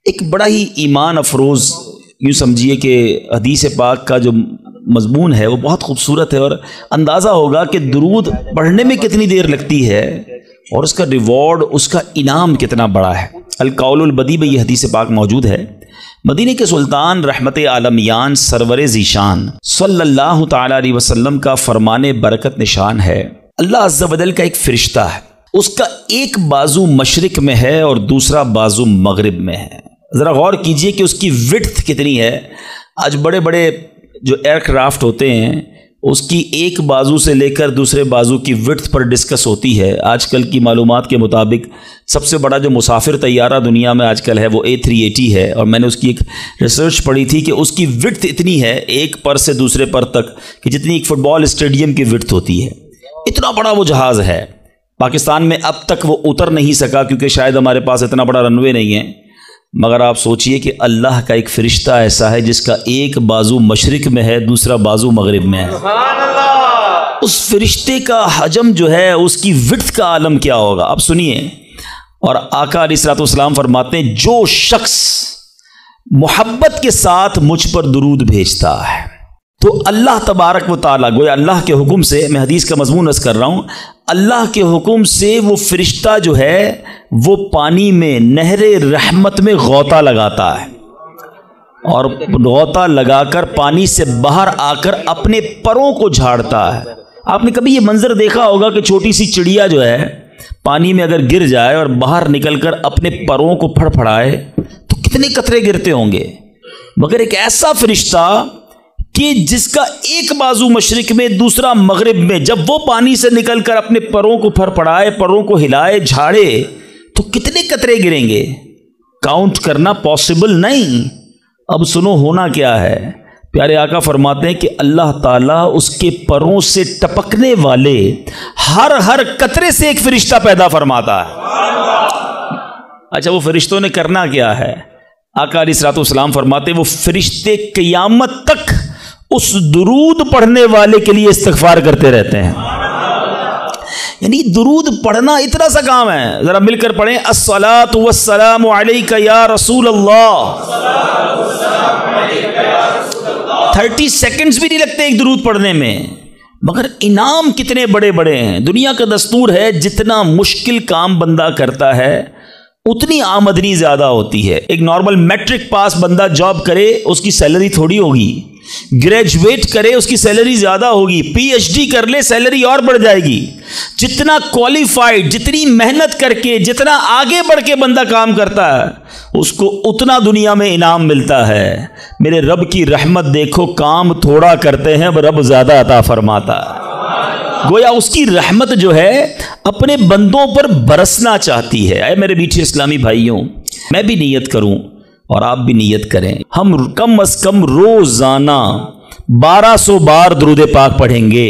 ایک بڑا ہی ایمان افروز یوں سمجھیے کہ حدیث پاک کا جو مضمون ہے وہ بہت خوبصورت ہے، اور اندازہ ہوگا کہ درود پڑھنے میں کتنی دیر لگتی ہے اور اس کا ریوارڈ، اس کا انعام کتنا بڑا ہے۔ القول البدیع میں یہ حدیث پاک موجود ہے۔ مدینے کے سلطان رحمت عالمیان سرور ذیشان صلی اللہ تعالی علیہ وسلم کا فرمان برکت نشان ہے، اللہ عز و جل کا ایک فرشتہ ہے، اس کا ایک بازو مشرق میں ہے اور دوسرا بازو مغرب میں ہے۔ ذرا غور کیجئے کہ اس کی وڈتھ کتنی ہے۔ آج بڑے بڑے جو ایئر کرافٹ ہوتے ہیں اس کی ایک بازو سے لے کر دوسرے بازو کی وڈتھ پر ڈسکس ہوتی ہے۔ آج کل کی معلومات کے مطابق سب سے بڑا جو مسافر طیارہ دنیا میں آج کل ہے وہ A380 ہے، اور میں نے اس کی ایک ریسرچ پڑھی تھی کہ اس کی وڈتھ اتنی ہے ایک پر سے دوسرے پر تک کہ جتنی ایک فٹ بال اسٹیڈیم کی وڈتھ ہوتی ہے۔ اتنا بڑا وہ جہاز ہے۔ پاکستان میں اب تک وہ اتر نہیں سکا کیونکہ شاید ہمارے پاس اتنا بڑا رن وے نہیں ہے، مگر آپ سوچئے کہ اللہ کا ایک فرشتہ ایسا ہے جس کا ایک بازو مشرق میں ہے، دوسرا بازو مغرب میں ہے۔ سبحان اللہ! اس فرشتے کا حجم جو ہے، اس کی وڈتھ کا عالم کیا ہوگا، آپ سنیے۔ اور آقا علیہ الصلوۃ والسلام فرماتے ہیں جو شخص محبت کے ساتھ مجھ پر درود بھیجتا ہے تو اللہ تبارک و تعالیٰ، گویا اللہ کے حکم سے، میں حدیث کا مضمون عرض کر رہا ہوں، اللہ کے حکم سے وہ فرشتہ جو ہے وہ پانی میں نہر رحمت میں غوطہ لگاتا ہے، اور غوطہ لگا کر پانی سے باہر آ کر اپنے پروں کو جھاڑتا ہے۔ آپ نے کبھی یہ منظر دیکھا ہوگا کہ چھوٹی سی چڑیا جو ہے پانی میں اگر گر جائے اور باہر نکل کر اپنے پروں کو پھڑ پھڑائے تو کتنے قطرے گرتے ہوں گے، مگر ایک ایسا فرشتہ کہ جس کا ایک بازو مشرق میں دوسرا مغرب میں، جب وہ پانی سے نکل کر اپنے پروں کو پھر پڑائے، پروں کو ہلائے، جھاڑے تو کتنے قطرے گریں گے، کاؤنٹ کرنا پاسبل نہیں۔ اب سنو ہونا کیا ہے، پیارے آقا فرماتے ہیں کہ اللہ تعالیٰ اس کے پروں سے ٹپکنے والے ہر قطرے سے ایک فرشتہ پیدا فرماتا ہے۔ اچھا وہ فرشتوں نے کرنا کیا ہے؟ آقا علیہ الصلوۃ والسلام فرماتے ہیں وہ فرشتے قیامت تک اس درود پڑھنے والے کے لیے استغفار کرتے رہتے ہیں۔ یعنی درود پڑھنا اتنا سا کام ہے، ذرا مل کر پڑھیں، الصلاۃ والسلام علیک یا رسول اللہ۔ 30 سیکنڈز بھی نہیں لگتے ایک درود پڑھنے میں، مگر انعام کتنے بڑے بڑے ہیں۔ دنیا کا دستور ہے جتنا مشکل کام بندہ کرتا ہے اتنی آمدنی زیادہ ہوتی ہے۔ ایک نارمل میٹرک پاس بندہ جاب کرے اس کی سیلری تھوڑی ہوگی، گریجویٹ کرے اس کی سیلری زیادہ ہوگی، پی ایچ ڈی کر لے سیلری اور بڑھ جائے گی۔ جتنا کوالیفائڈ، جتنی محنت کر کے، جتنا آگے بڑھ کے بندہ کام کرتا ہے اس کو اتنا دنیا میں انعام ملتا ہے۔ میرے رب کی رحمت دیکھو، کام تھوڑا کرتے ہیں رب زیادہ عطا فرماتا ہے۔ گویا اس کی رحمت جو ہے اپنے بندوں پر برسنا چاہتی ہے۔ اے میرے میٹھے اسلامی بھائیوں، میں بھی نیت کروں اور آپ بھی نیت کریں، ہم کم از کم روزانہ 1200 بار درود پاک پڑھیں گے۔